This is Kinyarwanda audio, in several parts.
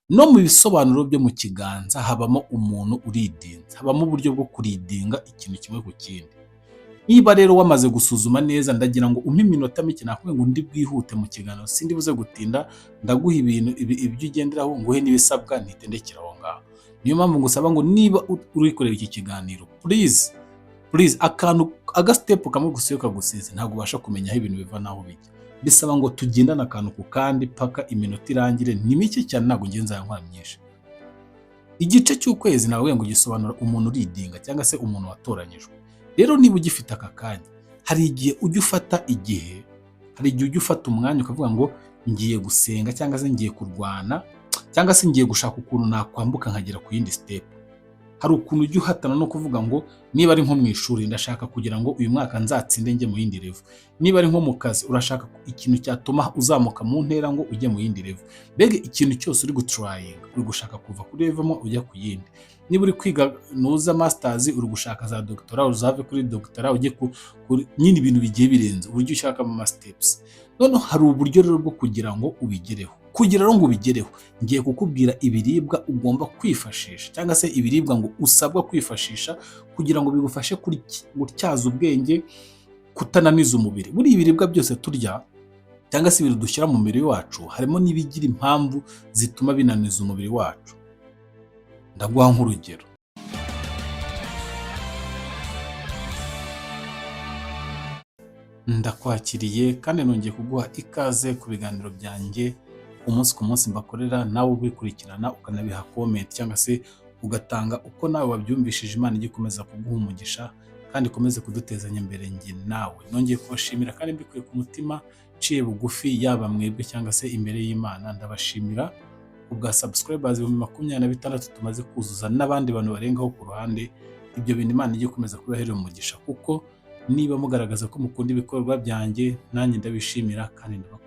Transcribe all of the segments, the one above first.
No mu bisobanuro byo mu kiganza habamo umuntu uridinze, habamo uburyo bwo kuridinga ikintu kimwe ku kindi. Niba rero wamaze gusuzuma neza, ndagira ngo umpe iminota mike, nakubwiye ngo ndi bwihute mu kiganiro, sindi buze gutinda, ndaguha ibintu ibyo ugenderaho, nguhe n'ibisabwa, ntitendekera aho ngaho. Niyo mpamvu ngusaba ngo niba uri kureba iki kiganiro, please akantu agasitepu kamwe gusa iyo kagusize ntabwo ubasha kumenya aho ibintu biva n'aho bijya. Bisaba ngo tugendane akantu ku kandi paka iminota irangire, ni mike cyane, ntabwo ngiye nzayantwara myinshi. Igice cy'ukwezi nawe ngo gisobanura umuntu uridinga cyangwa se umuntu watoranyijwe. Rero niba ugifite aka kanya, hari igihe ujya ufata umwanya ukavuga ngo ngiye gusenga cyangwa se ngiye kurwana cyangwa se ngiye gushaka ukuntu nakwambuka nkagera ku yindi step. Hari ukuntu ujya uhatana no kuvuga ngo niba ari nko mu ishuri, ndashaka kugira ngo uyu mwaka nzatsinde njye mu yindi level. Niba ari nko mu kazi, urashaka ikintu cyatuma uzamuka mu ntera ngo ujye mu yindi level. Mbega ikintu cyose uri gutrayinga, uri gushaka kuva kuri level mo ujya ku yindi. Niba uri kwiga nuza masters, uri gushaka za doctora, uzave kuri doctora ujye nyine ibintu bigiye birenze uburyo ushaka mu steps. None hari uburyo rero bwo kugira ngo ubigereho. Kugira ngo ubigereho, ngiye kukubwira ibiribwa ugomba kwifashisha cyangwa se ibiribwa ngo usabwa kwifashisha kugira ngo bigufashe gutyaza ubwenge, kutananiza umubiri. Buri ibiribwa byose turya cyangwa se ibintu dushyira mu mubiri wacu, harimo n'ibigira impamvu zituma binaniza umubiri wacu. Ndaguha nk'urugero. Ndakwakiriye kandi nongeye kuguha ikaze ku biganiro byanjye umunsi ku munsi mbakorera, nawe ubikurikirana ukanabiha comment cyangwa se ugatanga uko nawe wabyumvishije. Imana igikomeza kuguha umugisha kandi ikomeze kudutezanya imbere njye nawe. Nongeye kubashimira kandi mbikuye ku mutima, ciye bugufi, yaba mwebwe cyangwa se imbere y'Imana. Ndabashimira ubwa subscribers 26,000 tumaze kuzuza, n'abandi bantu barengaho ku ruhande. Ibyo bintu Imana igikomeza kubaherera umugisha, kuko niba mugaragaza ko mukunda ibikorwa byanjye, nanjye ndabishimira kandi ndabakunda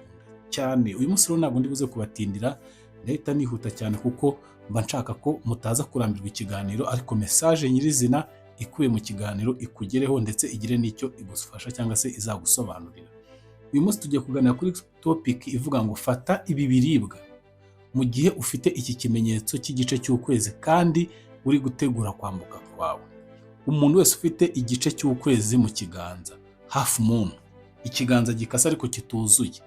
cyane. Uyu munsi rero ntabwo ndi buze kubatindira, ndahita nihuta cyane kuko mba nshaka ko mutaza kurambirwa ikiganiro, ariko message nyirizina ikuye mu kiganiro ikugereho ndetse igire n'icyo igufasha cyangwa se izagusobanurira. Uyu munsi tugiye kuganira kuri topic ivuga ngo fata ibi biribwa mu gihe ufite iki kimenyetso cy'igice cy'ukwezi kandi uri gutegura kwambuka kwawe. Umuntu wese ufite igice cy'ukwezi mu kiganza, half moon, ikiganza gikase ariko kituzuye,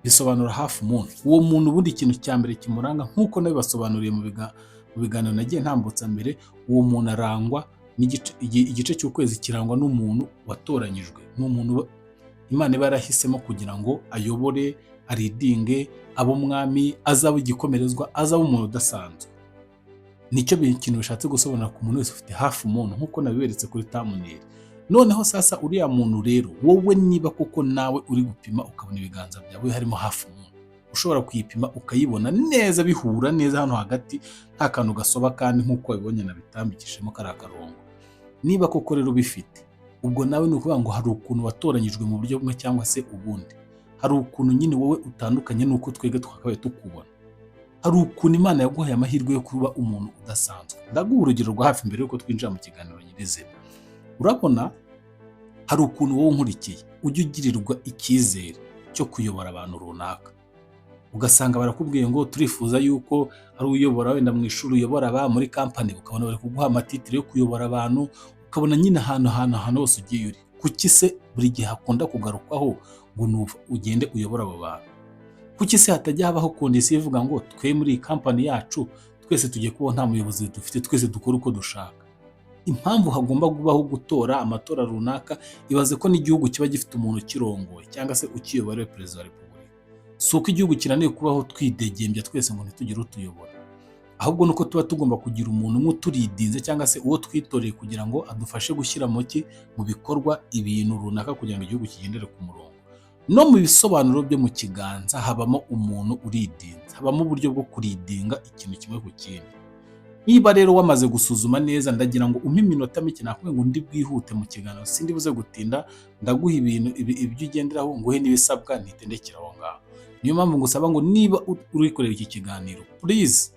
bisobanura half moon. Uwo muntu ubundi ikintu cya mbere kimuranga, nk'uko nabibasobanuriye mu biganiro nagiye ntambutsa mbere, uwo muntu arangwa igice cy'ukwezi kirangwa n'umuntu watoranyijwe, n'umuntu Imana iba yarahisemo kugira ngo ayobore, aridinge, abo mwami, azaba igikomerezwa, azaba umuntu udasanzwe. Nicyo kintu bishatse gusobanura ku muntu wese ufite half moon, nk'uko nabiberetse kuri thumbnail. Noneho sasa uriya muntu rero, wowe niba kuko nawe uri gupima ukabona ibiganza byawe harimo half moon, ushobora kuyipima ukayibona neza, bihura neza hano hagati, nta kantu gasoba kandi nk'uko wabibonye nabitambikishemo kari akarongo. Niba koko rero bifite, ubwo nawe ni ukuvuga ngo hari ukuntu watoranyijwe mu buryo bumwe cyangwa se ubundi. Hari ukuntu nyine wowe utandukanye n'uko twebwe twakabaye tukubona. Hari ukuntu Imana yaguhaye amahirwe yo kuba umuntu udasanzwe. Ndaguha urugero rwa hafi mbere yuko twinjira mu kiganiro nyirizina. Urabona, hari ukuntu wowe unkurikiye ujya ugirirwa icyizere cyo kuyobora abantu runaka. Ugasanga barakubwiye ngo turifuza yuko ari uyobora, wenda mu ishuri uyobora aba, muri company ukabona bari kuguha amatitire yo kuyobora abantu, ukabona nyine ahantu hose ugiye uri. Kuki se buri gihe hakunda kugarukwaho ngo ugende uyobora abo bantu? Kuki se hatajya habaho kondisiyo ivuga ngo twe muri iyi company yacu twese tugiye kuba nta muyobozi dufite, twese dukora uko dushaka? Impamvu hagomba kubaho gutora amatora runaka, ibaze ko n'igihugu kiba gifite umuntu kirongoye cyangwa se ukiyobora perezida wa repubulika. Si uko igihugu kinaniye kubaho twidegembya twese ngo ntitugire utuyobora, ahubwo nuko tuba tugomba kugira umuntu umwe uturidinze cyangwa se uwo twitoreye kugira ngo adufashe gushyira mu bikorwa ibintu runaka kugira ngo igihugu kigendere ku murongo. No mu bisobanuro byo mu kiganza habamo umuntu uridinze, habamo uburyo bwo kuridinga ikintu kimwe ku kindi. Niba rero wamaze gusuzuma neza, ndagira ngo umpe iminota mike, nakubwiye ngo ndi bwihute mu kiganiro, sindi buze gutinda, ndaguha ibintu ibyo ugenderaho, nguhe n'ibisabwa, ntitendekera aho ngaho. Niyo mpamvu ngusaba ngo niba uri kureba iki kiganiro, please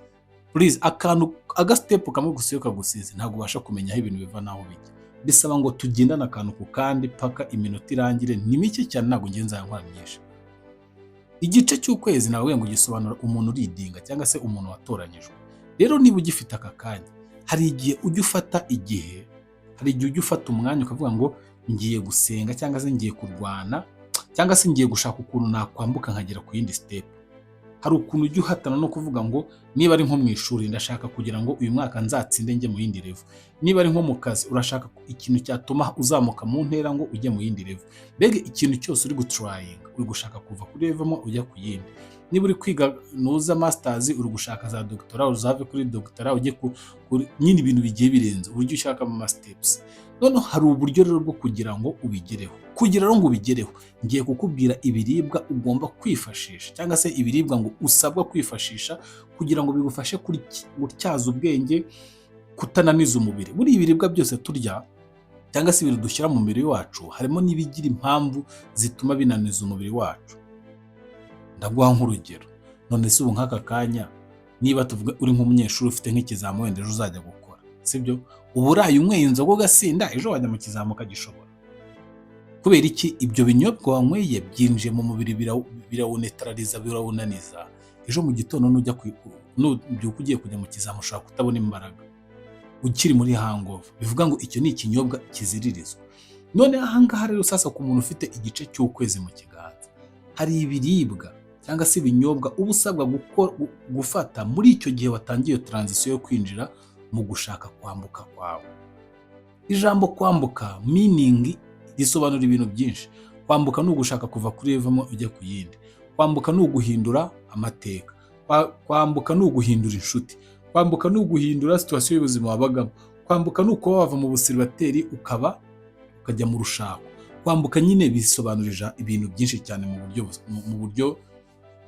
akantu agasitepu kamwe gusa iyo kagusize ntabwo ubasha kumenya aho ibintu biva n'aho bijya. Bisaba ngo tugendane akantu ku kandi paka iminota irangire, ni mike cyane, ntabwo ngiye nzayantwara myinshi. Igice cy'ukwezi nawe ngo gisobanura umuntu uridinga cyangwa se umuntu watoranyijwe. Rero niba ugifite aka kanya, hari igihe ujya ufata umwanya ukavuga ngo ngiye gusenga cyangwa se ngiye kurwana cyangwa se ngiye gushaka ukuntu nakwambuka nkagera ku yindi step. Hari ukuntu ujya uhatana no kuvuga ngo niba ari nko mu ishuri ndashaka kugira ngo uyu mwaka nzatsinde njye mu yindi level. Niba ari nko mu kazi urashaka ikintu cyatuma uzamuka mu ntera ngo ujye mu yindi level. Mbega ikintu cyose uri gutrayinga, uri gushaka kuva kuri level mo ujya ku yindi. Niba uri kwiga nuza masters uri gushaka za doctora uzave kuri doctora ujye nyine ibintu bigiye birenze uburyo ushaka mu steps. None hari uburyo rero bwo kugira ngo ubigereho. Kugira ngo ubigereho ngiye kukubwira ibiribwa ugomba kwifashisha cyangwa se ibiribwa ngo usabwa kwifashisha kugira ngo bigufashe gutyaza ubwenge, kutananiza umubiri. Buri ibiribwa byose turya cyangwa se ibintu dushyira mu mubiri wacu harimo n'ibigira impamvu zituma binaniza umubiri wacu. Ndaguha nk'urugero. None se ubu nk'aka kanya niba tuvuga uri nk'umunyeshuri ufite nk'ikizamini wenda ejo uzajya gukora, sibyo? Ubu uraye unyweye inzoga ugasinda ejo wajya mu kizamini ukagishobora. Kubera iki? Ibyo binyobwa wanyweye byinjiye mu mubiri birawunetraliza, birawunaniza. Ejo mu gitondo nubyuka ugiye kujya mu kizamini ushobora kutabona imbaraga ukiri muri hangover. Bivuga ngo icyo ni ikinyobwa kiziririzwa. None aha ngaha rero sasa ku muntu ufite igice cy'ukwezi mu kiganza, hari ibiribwa cyangwa se ibinyobwa uba usabwa gufata muri icyo gihe watangiye transition yo kwinjira mu gushaka kwambuka kwawe. Ijambo kwambuka meaning risobanura ibintu byinshi. Kwambuka ni ugushaka kuva kuri level mo ujya ku yindi. Kwambuka ni uguhindura amateka. Kwambuka ni uguhindura inshuti. Kwambuka ni uguhindura situation y'ubuzima wabagamo. Kwambuka ni uko wava mu busiribateri ukajya mu rushako. Kwambuka nyine bisobanurira ibintu byinshi cyane mu buryo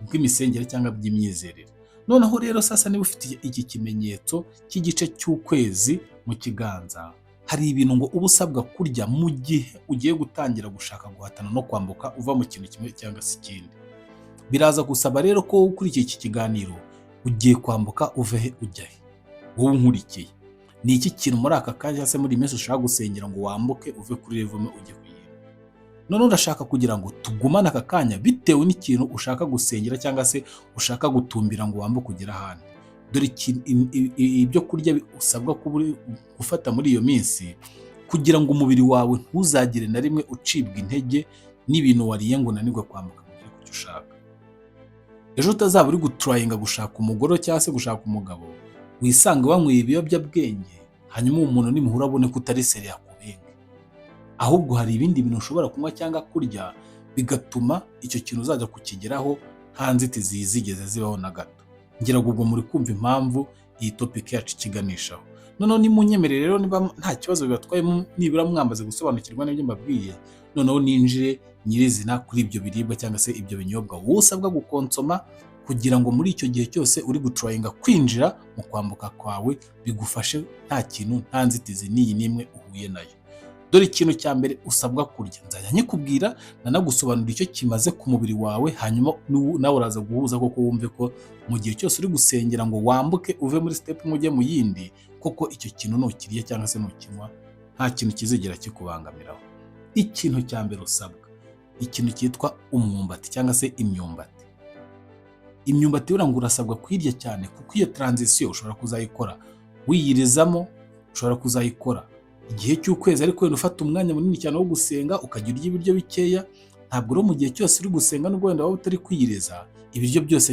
bw'imisengere cyangwa by'imyizerere. Noneho rero sasa niba ufite iki kimenyetso cy'igice cy'ukwezi mu kiganza, hari ibintu ngo uba usabwa kurya mu gihe ugiye gutangira gushaka guhatana no kwambuka uva mu kintu kimwe cyangwa se ikindi. Biraza gusaba rero ko ukurikiye iki kiganiro ugiye kwambuka uve he ujya he. Wowe unkurikiye, ni iki kintu muri aka kanya se muri mesi ushaka gusengera ngo wambuke uve kuri level mo ujye ku yindi? None urashaka kugira ngo tugumane aka kanya bitewe n'ikintu ushaka gusengera cyangwa se ushaka gutumbira ngo wambuke ugera ahandi. Dore ibyo kurya usabwa gufata muri iyo minsi kugira ngo umubiri wawe ntuzagire na rimwe ucibwa intege n'ibintu wariye ngo unanirwe kwambuka ugere ku cyo ushaka. Ejo utazaba uri gutrayinga gushaka umugore cyangwa se gushaka umugabo wisanga wanyweye ibiyobyabwenge hanyuma umuntu nimuhura abone ko utari seriye akubenge. Ahubwo hari ibindi bintu ushobora kunywa cyangwa kurya bigatuma icyo kintu uzajya kukigeraho nta nzitizi zigeze zibaho na gato. Ngira ngo ubwo muri kumva impamvu iyi topic yacu ikiganishaho. Noneho nimunyemerere rero niba nta kibazo bibatwaye nibura mwamaze gusobanukirwa n'ibyo mbabwiye, noneho ninjire nyirizina kuri ibyo biribwa cyangwa se ibyo binyobwa wowe usabwa gukonsoma kugira ngo muri icyo gihe cyose uri gutrayinga kwinjira mu kwambuka kwawe bigufashe nta kintu, nta nzitizi n'iyi n'imwe uhuye nayo. Dore ikintu cya mbere usabwa kurya, nzajya nyikubwira nanagusobanurira icyo kimaze ku mubiri wawe, hanyuma nawe uraza guhuza koko wumve ko mu gihe cyose uri gusengera ngo wambuke uve muri step ujye mu yindi, koko icyo kintu nukiriye cyangwa se nukinywa nta kintu kizigera kikubangamiraho. Ikintu cya mbere usabwa, ikintu cyitwa umwumbati cyangwa se imyumbati. Imyumbati ngo urasabwa kuyirya cyane kuko iyo transition ushobora kuzayikora wiyirizamo, ushobora kuzayikora igihe cy'ukwezi ariko wenda ufata umwanya munini cyane wo gusenga ukajya urya ibiryo bikeya. Ntabwo rero mu gihe cyose uri gusenga n'ubwo wenda waba utari kwiyiriza ibiryo byose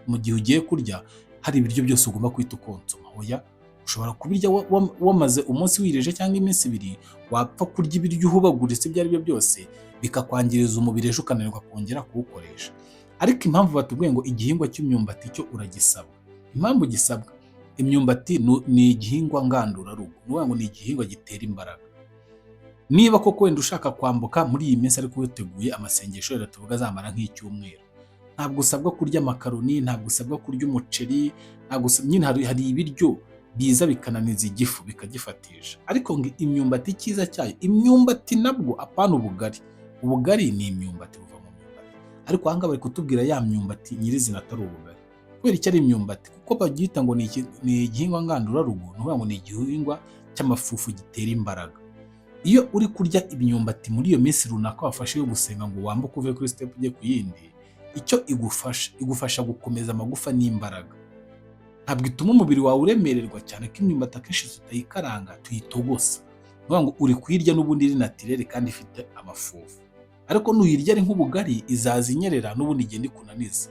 mu gihe ugiye kurya hari ibiryo byose ugomba kwita ukonsoma. Oya, ushobora kubirya wamaze umunsi wirije cyangwa iminsi ibiri, wapfa kurya ibiryo uhubaguritse ibyo ari byo byose bikakwangiriza umubiri ejo ukananirwa kongera kuwukoresha. Ariko impamvu batubwiye ngo igihingwa cy'imyumbati cyo uragisaba, impamvu gisabwa, imyumbati ni igihingwa ngandurarugo, ngo ni igihingwa gitera imbaraga. Niba koko wenda ushaka kwambuka muri iyi minsi ariko witeguye amasengesho rero tuvuga azamara nk'icyumweru, ntabwo usabwa kurya makaroni, ntabwo usabwa kurya umuceri, nyine hari ibiryo biza bikananiza igifu bikagifatisha. Ariko ngo imyumbati icyiza cyayo, imyumbati nabwo apana ubugari ni imyumbati buva mu myumbati, ariko aha ngaha bari kutubwira ya myumbati nyirizina atari ubugari. Kubera icyo ari imyumbati kuko babyita ngo ni igihingwa ngandurarugo, ngo ni igihingwa cy'amafufu gitera imbaraga. Iyo uri kurya imyumbati muri iyo minsi runaka wafashe yo gusenga ngo wambuke uve kuri step ujye ku yindi, icyo igufasha gukomeza amagufa n'imbaraga. Ntabwo ituma umubiri wawe uremererwa cyane ko imyumbati akenshi tutayikaranga tuyitogosa. Ni ukuvuga ngo uri kuyirya n'ubundi iri natirere kandi ifite amafufu. Ariko nuyirya ari nk'ubugari izaza inyerera n'ubundi igenda ikunaniza.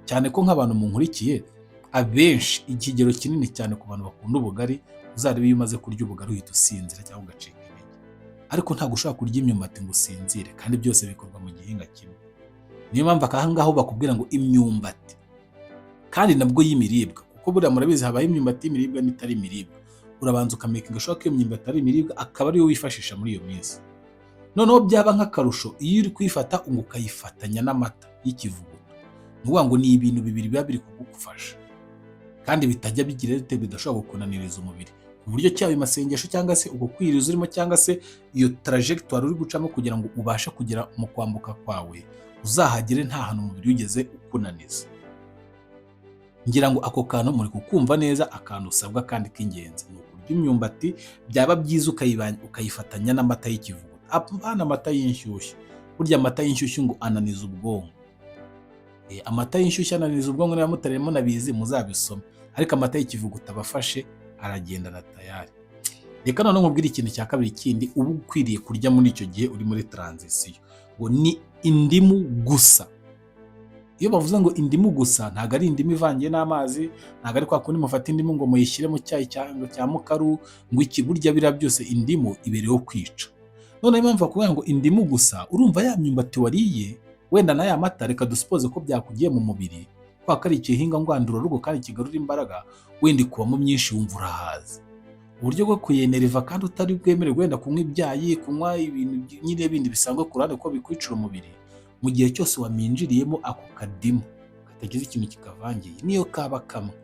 Cyane ko nk'abantu munkurikiye abenshi ikigero kinini cyane ku bantu bakunda ubugari, uzarebe iyo umaze kurya ubugari uhita usinzira cyangwa ugacika intege. Ariko ntabwo ushobora kurya imyumbati ngo usinzire kandi byose bikorwa mu gihinga kimwe. Niyo mpamvu aha ngaho bakubwira ngo imyumbati kandi nabwo y'imiribwa, kuko buriya murabizi habaho imyumbati y'imiribwa n'itari imiribwa. Urabanza ukamakinga sure ko iyo myumbati ari imiribwa akaba ariyo wifashisha muri iyo minsi. Noneho byaba nk'akarusho iyo uri kuyifata ngo ukayifatanya n'amata y'ikivuguto. Ni ukuvuga ngo ni ibintu bibiri biba biri kugufasha kandi bitajya bigira rite bidashobora gukunaniriza umubiri, ku buryo cyaba amasengesho cyangwa se uko kwiriza urimo cyangwa se iyo trajectoire uri gucamo kugira ngo ubashe kugera mu kwambuka kwawe uzahagere nta hantu umubiri wigeze ukunaniza. Ngira ngo ako kantu muri kukumva neza. Akantu usabwa kandi k'ingenzi ni ukurya imyumbati, byaba byiza ukayifatanya n'amata y'ikivuguto, apana amata y'inshyushyu. Burya amata y'inshyushyu ngo ananiza ubwonko. Amata y'inshyushyu ananiza ubwonko, niba mutarimo nabizi muzabisome, ariko amata y'ikivuguto abafashe aragenda na tayari. Reka noneho nkubwire ikintu cya kabiri kindi uba ukwiriye kurya muri icyo gihe uri muri transition, ngo ni indimu gusa. Iyo bavuze ngo indimu gusa ntabwo ari indimu ivangiye n'amazi, ntabwo ari kwa kundi mufata indimu ngo muyishyire mu cyayi cya mukaru ngo iki. Burya biriya byose indimu ibereyeho kwica. Noneho impamvu bakubwira ngo indimu gusa, urumva ya myumbati wariye wenda n'aya mata reka dusipoze ko byakugiye mu mubiri, kwa ko ari ikihinga ngandurarugo kandi kigarura imbaraga, wenda ikubamo myinshi wumva urahaze. Uburyo bwo kuyenereva kandi utari bwemerewe wenda kunywa ibyayi, kunywa ibintu nyine bindi bisanzwe ku ruhande ko bikwicira umubiri, mu gihe cyose waminjiriyemo ako kadimu katagize ikintu kikavangiye, niyo kaba kamwe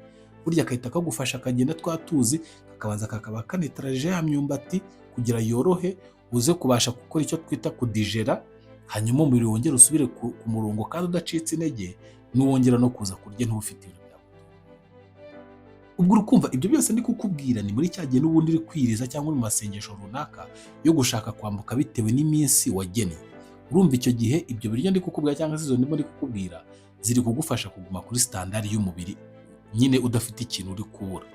burya kahita kagufasha, kagenda twatuzi kakabanza kakaba kanetaraje ya myumbati kugira yorohe uze kubasha gukora icyo twita kudigera, hanyuma umubiri wongera usubire ku murongo kandi udacitse intege, n'uwongera no kuza kurya ntufite ibintu byawe. Ubwo urukumva ibyo byose ndi kukubwira ni muri cya gihe n'ubundi uri kwiriza cyangwa mu masengesho runaka yo gushaka kwambuka bitewe n'iminsi wageneye. Urumva icyo gihe ibyo biryo ndi kukubwira cyangwa se izo ndimo ndi kukubwira ziri kugufasha kuguma kuri standard y'umubiri nyine udafite ikintu uri kubura.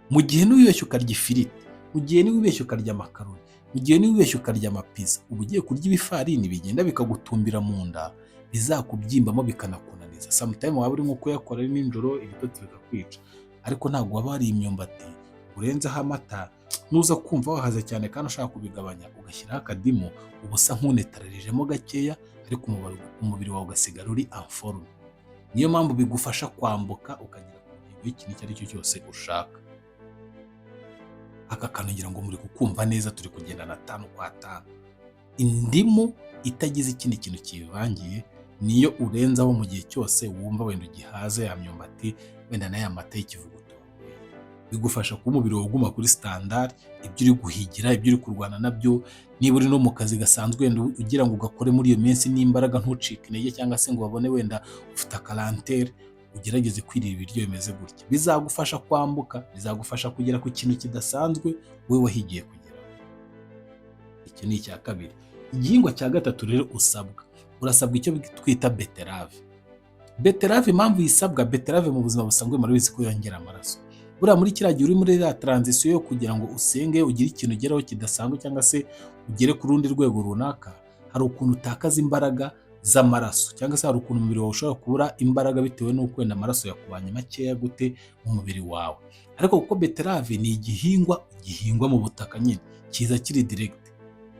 Mu gihe niwibeshya ukarya ifiriti, mu gihe niwibeshya ukarya makaroni, mu gihe niwibeshya ukarya amapiza, uba ugiye kurya ibifarini bigenda bikagutumbira mu nda, bizakubyimbamo bikanakunaniza. Sometime waba uri nko kuyakora ari nijoro ibitotsi bikakwica, ariko ntabwo waba wariye imyumbati urenzeho amata nuza kumva wahaze cyane kandi ushaka kubigabanya ugashyiraho akadimu, uba usa nk'unetararijemo gakeya, ariko umubiri wawe ugasigara uri en forme. Niyo mpamvu bigufasha kwambuka ukagera ku ntego y'ikintu icyo ari cyo cyose ushaka. Aka kantu ngira ngo muri kukumva neza, turi kugendana 5 kwa 5. Indimu itagize ikindi kintu kivangiye niyo urenzaho mu gihe cyose wumva wenda ugihaze ya myumbati wenda n'aya mata y'ikivuguto. Bigufasha kuba umubiri wawe uguma kuri standard, ibyo uri guhigira, ibyo uri kurwana nabyo. Niba uri no mu kazi gasanzwe wenda ugira ngo ugakore muri iyo minsi n'imbaraga ntucike intege cyangwa se ngo babone wenda ufite akarantere, ugerageze kwirira ibiryo bimeze gutya. Bizagufasha kwambuka, bizagufasha kugera ku kintu kidasanzwe wowe wahigiye kugeraho. Icyo ni icya kabiri. Igihingwa cya gatatu rero urasabwa icyo twita beterave. Beterave impamvu yisabwa, beterave mu buzima busanzwe murabizi ko yongera amaraso. Buriya muri kiriya gihe uri muri ya transition yo kugira ngo usenge ugire ikintu ugeraho kidasanzwe cyangwa se ugere ku rundi rwego runaka, hari ukuntu utakaza imbaraga z'amaraso cyangwa se hari ukuntu umubiri wawe ushobora kubura imbaraga bitewe n'uko wenda amaraso yakubanye makeya gute mu mubiri wawe. Ariko kuko beterave ni igihingwa mu butaka nyine kiza kiri direct,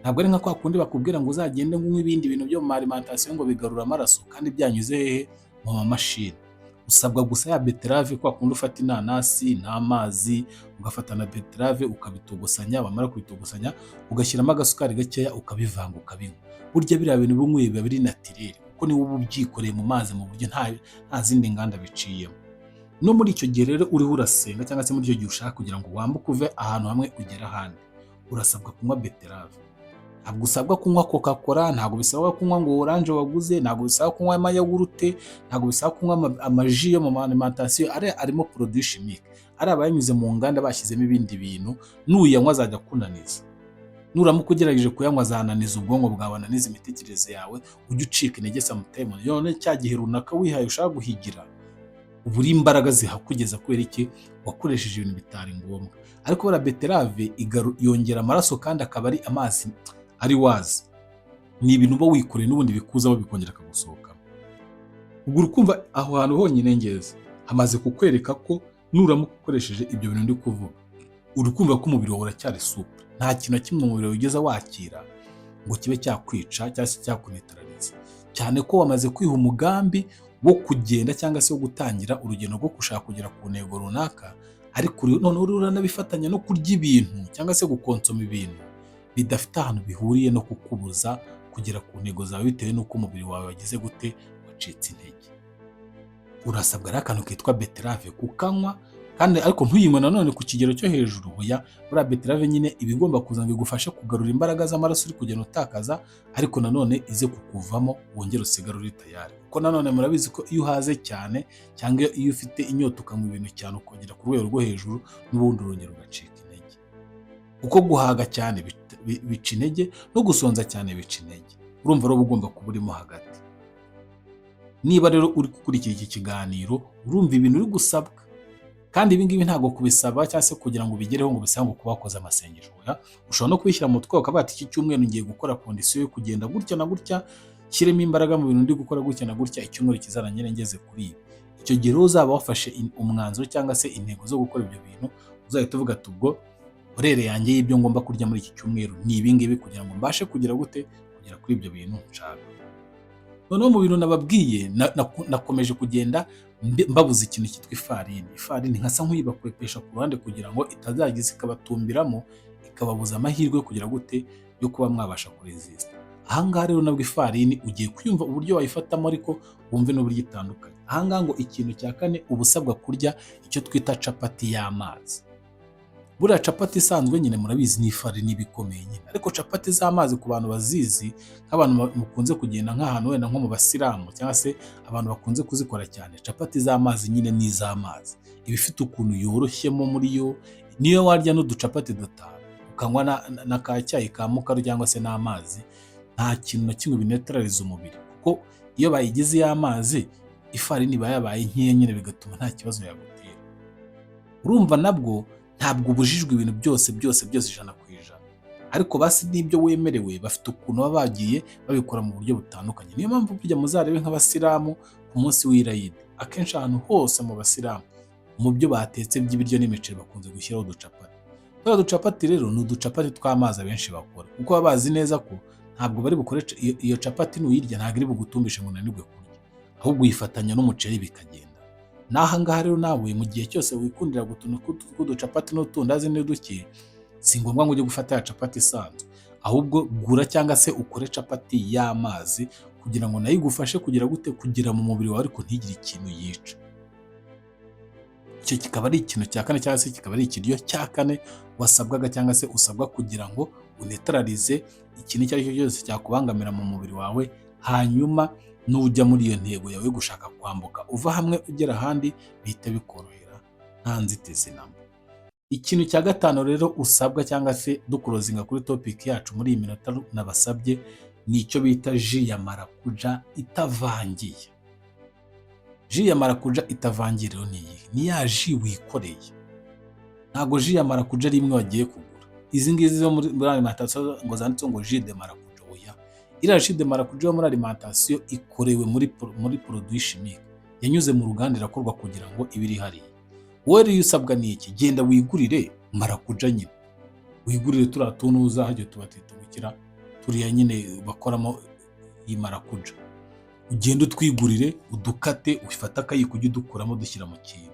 ntabwo ari nka kwa kundi bakubwira ngo uzagende ngo unywe ibindi bintu byo mu alimentation ngo bigarura amaraso kandi byanyuze hehe mu mamashini. Usabwa gusa ya beterave kwa kundi ufata inanasi n'amazi ugafata na beterave ukabitogosanya, wamara kubitogosanya ugashyiramo agasukari gakeya ukabivanga ukabinywa. Burya biriya bintu bimwe biba biri naturel kuko niwe uba ubyikoreye mu mazi mu buryo nta zindi nganda biciyemo. No muri icyo gihe rero uriho urasenga cyangwa se muri icyo gihe ushaka kugira ngo wambuke uve ahantu hamwe ugera ahandi, urasabwa kunywa beterave. Ntabwo usabwa kunywa Coca-Cola, ntabwo bisabwa kunywa ngo orange waguze, ntabwo bisabwa kunywa amayawurute, ntabwo bisabwa kunywa amaji yo mu alimentation arimo produit chimique, ari abayanyuze mu nganda bashyizemo ibindi bintu, n'uyanywa azajya kunaniza. nuramuka ugerageje kuyanywa azananiza ubwonko bwawe, ananiza imitekerereze yawe, ujye ucika intege sometime. None cya gihe runaka wihaye ushaka guhigira, ubura imbaraga zihakugeza kubera iki? Wakoresheje ibintu bitari ngombwa. Ariko buriya beterave yongera amaraso kandi akaba ari amazi ari wazi. Ni ibintu uba wikoreye n'ubundi bikuzaho bikongera akagusohokamo. Ubwo urukumva aho hantu honyine ngeze hamaze kukwereka ko nuramuka ukoresheje ibyo bintu ndi kuvuga, urukumva ko umubiri wawe uracyari super. Nta kintu na kimwe umubiri wawe ugeze wakira ngo kibe cyakwica cyangwa se cyakunetraliza, cyane ko wamaze kwiha umugambi wo kugenda cyangwa se wo gutangira urugendo rwo gushaka kugera ku ntego runaka, ariko noneho uranabifatanya no kurya ibintu cyangwa se gukonsoma ibintu bidafite ahantu bihuriye no kukubuza kugera ku ntego zawe, bitewe n'uko umubiri wawe wagize gute? Wacitse intege. Urasabwa rero akantu kitwa beterave kukanywa, kandi ariko ntuyinywe nanone ku kigero cyo hejuru. Oya, buriya beterave nyine iba igomba kuza ngo igufashe kugarura imbaraga z'amaraso uri kugenda utakaza, ariko nanone ize kukuvamo wongere usigare uri tayari. Kuko nanone murabizi ko iyo uhaze cyane cyangwa iyo ufite inyota ukanywa ibintu cyane ukongera ku rwego rwo hejuru, n'ubundi urongera ugacika intege. Kuko guhaga cyane bica intege no gusonza cyane bica intege. Urumva rero ugomba kuba urimo hagati. Niba rero uri gukurikira iki kiganiro urumva ibintu uri gusabwa, kandi ibi ngibi ntabwo kubisaba cyangwa se kugira ngo ubigereho ngo bisaba ngo kuba wakoze amasengesho. Ushobora no kubishyira mu mutwe ukaba ati iki cyumweru ngiye gukora kondisiyo yo kugenda gutya na gutya, shyiremo imbaraga mu bintu ndi gukora gutya na gutya, icyumweru kizarangire ngeze kuri ibi. Icyo gihe uzaba wafashe umwanzuro cyangwa se intego zo gukora ibyo bintu, uzahita uvuga ati ubwo orere yanjye y'ibyo ngomba kurya muri iki cyumweru ni ibi ngibi, kugira ngo mbashe kugera gute? Kugera kuri ibyo bintu nshaka. Noneho mu bintu nababwiye nakomeje kugenda mbabuza ikintu cyitwa ifarini. Ifarini nkasa nk'uyibakwepesha ku ruhande kugira ngo itazagiza ikabatumbiramo, ikababuza amahirwe yo kugira gute? Yo kuba mwabasha kuresista. Aha ngaha rero nabwo ifarini ugiye kuyumva uburyo wayifatamo, ariko wumve n'uburyo itandukanye. Aha ngaha ngo ikintu cya kane uba usabwa kurya icyo twita capati y'amazi. Buriya capati isanzwe nyine murabizi ni ifarini iba ikomeye nyine, ariko capati z'amazi ku bantu bazizi, nk'abantu mukunze kugenda nk'ahantu wenda nko mu basilamu cyangwa se abantu bakunze kuzikora cyane, capati z'amazi nyine ni iz'amazi. Iba ifite ukuntu yoroshyemo muri yo, niyo warya n'uducapati dutanu ukanywa na ka cyayi ka mukaru cyangwa se n'amazi, nta kintu na kimwe binetraliza umubiri, kuko iyo bayigize iy'amazi ifarini iba yabaye nkeya nyine, bigatuma nta kibazo yagutera. Urumva nabwo ntabwo ubujijwe ibintu byose 100%, ariko basi n'ibyo wemerewe bafite ukuntu baba bagiye babikora mu buryo butandukanye. Niyo mpamvu burya muzarebe nk'abasilamu ku munsi w'irayidi, akenshi ahantu hose mu basilamu mu byo batetse by'ibiryo n'imiceri bakunze gushyiraho uducapati. Twa ducapati rero ni uducapati tw'amazi abenshi bakora, kuko baba bazi neza ko ntabwo bari bukore iyo capati nuyirya ntabwo iri bugutumbishe ngo unanirwe kurya, ahubwo uyifatanya n'umuceri bikagenda. N'aha ngaha rero nawe mu gihe cyose wikundira gutuntu tw'uducapati n'utundazi n'uduke, si ngombwa ngo ujye gufata ya capati isanzwe, ahubwo gura cyangwa se ukore capati y'amazi kugira ngo nayo igufashe kugira gute? Kugira mu mubiri wawe ariko ntigire ikintu yica. Icyo kikaba ari ikintu cya kane cyangwa se kikaba ari ikiryo cya kane wasabwaga cyangwa se usabwa kugira ngo unetralize ikintu icyo ari cyo cyose cyakubangamira mu mubiri wawe, hanyuma nujya muri iyo ntego yawe yo gushaka kwambuka uva hamwe ugera ahandi bihita bikorohera nta nzitizi namba. Ikintu cya gatanu rero usabwa cyangwa se dukurozinga kuri topic yacu muri iyi minota nabasabye, ni icyo bita ji ya marakuja itavangiye. Ji ya marakuja itavangiye rero ni iyi, ni ya ji wikoreye. Ntabwo ji ya marakuja ari imwe wagiye kugura, izi ngizi zo muri alimentation ngo zanditseho ngo ji de marakuja. Oya, iriya ji de marakuja yo muri alimentation ikorewe muri produit chimique, yanyuze mu ruganda irakorwa kugira ngo ibe iri hariya. Wowe rero usabwa ni iki? Genda wigurire marakuja nyine, wigurire turiya tuntu uzahajya tubatitubukira turiya nyine bakoramo iyi marakuja, ugenda utwigurire udukate, ufata akayiko ujye udukuramo dushyira mu kintu.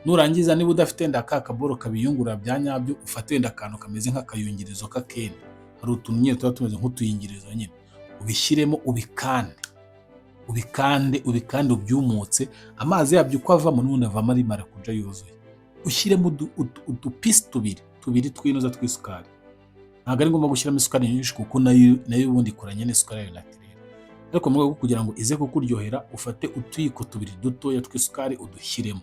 Nurangiza niba udafite wenda ka kaboro kabiyungurura bya nyabyo, ufate wenda akantu kameze nk'akayungirizo k'akenda, hari utuntu nyine tuba tumeze nk'utuyungirizo nyine, ubishyiremo ubikande ubyumutse, amazi yabyo uko avamo n'ubundi avamo ari marakuja yuzuye. Ushyiremo udupisi tubiri tw'inuza tw'isukari. Ntabwo ari ngombwa gushyiramo isukari nyinshi kuko nayo ubundi ikoranye n'isukari yayo naturelle, ariko mu rwego rwo kugira ngo ize kukuryohera ufate utuyiko tubiri dutoya tw'isukari udushyiremo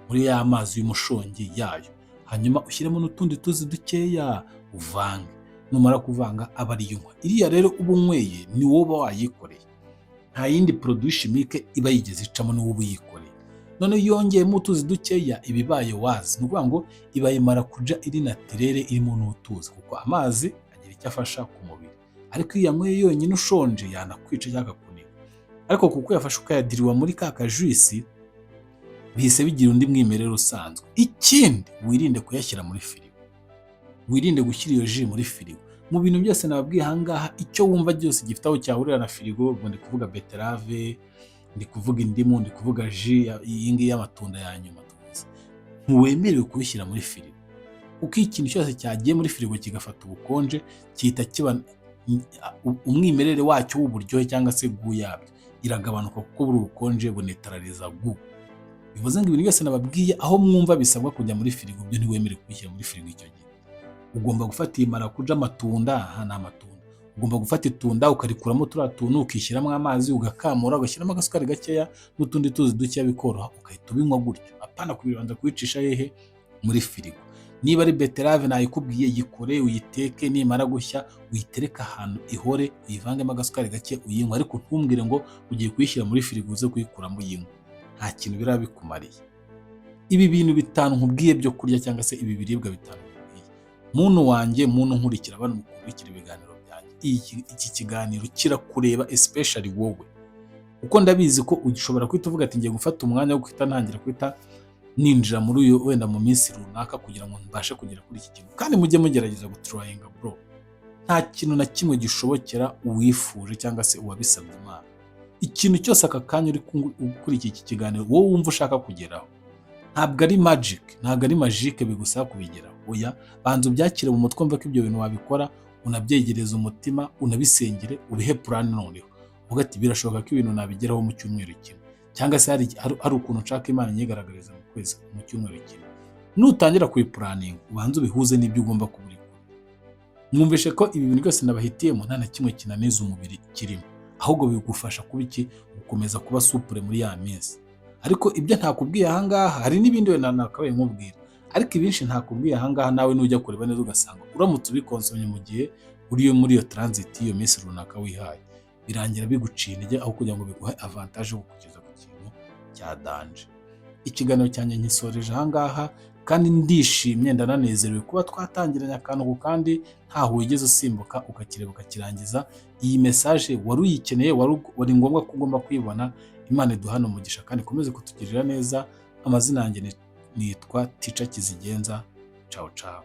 muri ya mazi y'umushongi yayo, hanyuma ushyiremo n'utundi tuzi dukeya uvange. numara kuvanga aba ariyo unywa. Iriya rero uba unyweye ni wowe uba wayikoreye, nta yindi produit chimique iba yigeze icamo, ni wowe uba uyikoreye. Noneho iyo yongeyemo utuzi dukeya iba ibaye wazi, ni ukuvuga ngo ibaye marakuja iri naturere irimo n'utuzi, kuko amazi agira icyo afasha ku mubiri, ariko iyo yanyweye yonyine ushonje yanakwica cyangwa akakuniga. Ariko kuko yafashe ukayadiriwa muri ka kajuisi bihise bigira undi mwimerere usanzwe. Ikindi, wirinde kuyashyira muri firigo, wirinde gushyira iyo ji muri firigo. Mu bintu byose nababwiye aha ngaha, icyo wumva cyose gifite aho cyahurira na firigo, ubwo ndi kuvuga beterave, ndi kuvuga indimu, ndi kuvuga ji iyi ngiyi y'amatunda ya nyuma tuzi, ntiwemerewe kubishyira muri firigo, kuko ikintu cyose cyagiye muri firigo kigafata ubukonje gihita kiba umwimerere wacyo w'uburyohe cyangwa se gu yabyo iragabanuka, kuko buri ubukonje bunetraliza gu. Bivuze ngo ibintu byose nababwiye aho mwumva bisabwa kujya muri firigo, byo ntiwemerewe kubishyira muri firigo icyo gihe. Ugomba gufata iyi marakuja amatunda, aha ni amatunda, ugomba gufata itunda ukarikuramo turiya tuntu, ukishyiramo amazi, ugakamura, ugashyiramo agasukari gakeya n'utundi tuzi dukeya bikoroha, ugahita ubinywa gutyo, apana kubibanza kubicisha hehe muri firigo. Niba ari beterave nayikubwiye, yikore uyiteke, nimara gushya uyitereka ahantu ihore, uyivangemo agasukari gake uyinywa, ariko ntumbwire ngo ugiye kuyishyira muri firigo uze kuyikuramo uyinywa, nta kintu biraba bikumariye. Ibi bintu bitanu nkubwiye byo kurya cyangwa se ibi biribwa bitanu nkubwiye, muntu wanjye, muntu nkurikira, abantu mukurikira ibiganiro byanjye, iki kiganiro kirakureba especially wowe, kuko ndabizi ko ushobora kwita uvuga ati ngiye gufata umwanya wo kwita ntangira kwita ninjira muri uyu wenda mu minsi runaka kugira ngo mbashe kugera kuri iki kintu. Kandi mujye mugerageza gutrayinga bro, nta kintu na kimwe gishobokera uwifuje cyangwa se uwabisabye Imana. Ikintu cyose aka kanya uri kuri iki kiganiro wowe wumva ushaka kugeraho, ntabwo ari magic bigusaba kubigeraho. Oya, banza ubyakire mu mutwe, mva ko ibyo bintu wabikora, unabyegereza umutima, unabisengere, ubihe plan noneho. Uvuga ati birashoboka ko ibintu nabigeraho mu cyumweru kimwe, cyangwa se hari ukuntu nshaka Imana inyigaragariza mu kwezi, mu cyumweru kimwe. Nutangira kuyiplaninga, ubanza ubihuze n'ibyo ugomba kubura. Mwumvishe ko ibi bintu byose nabahitiyemo nta na kimwe kinaniza umubiri kirimo, ahubwo bigufasha kuba gukomeza kuba supure muri ya minsi. Ariko ibyo ntakubwiye aha ngaha, hari n'ibindi wenda nakabaye nkubwira, ariko ibinshi ntakubwiye aha ngaha nawe nujya kureba neza ugasanga uramutse ubikonsomye mu gihe uri muri iyo transit iyo minsi runaka wihaye, birangira biguciye intege aho kugira ngo biguhe avantage yo kugeza ku kintu cya danje. Ikiganiro cyanjye nkisoreje aha ngaha, kandi ndishimye ndananezerewe kuba twatangiranye akantu ku kandi ntaho wigeze usimbuka ukakireba ukakirangiza. Iyi message wari uyikeneye, wari ngombwa ko ugomba kuyibona. Imana iduhane umugisha kandi ikomeze kutugirira neza. Amazina yanjye nitwa Teacher Kizigenza. Ciao ciao.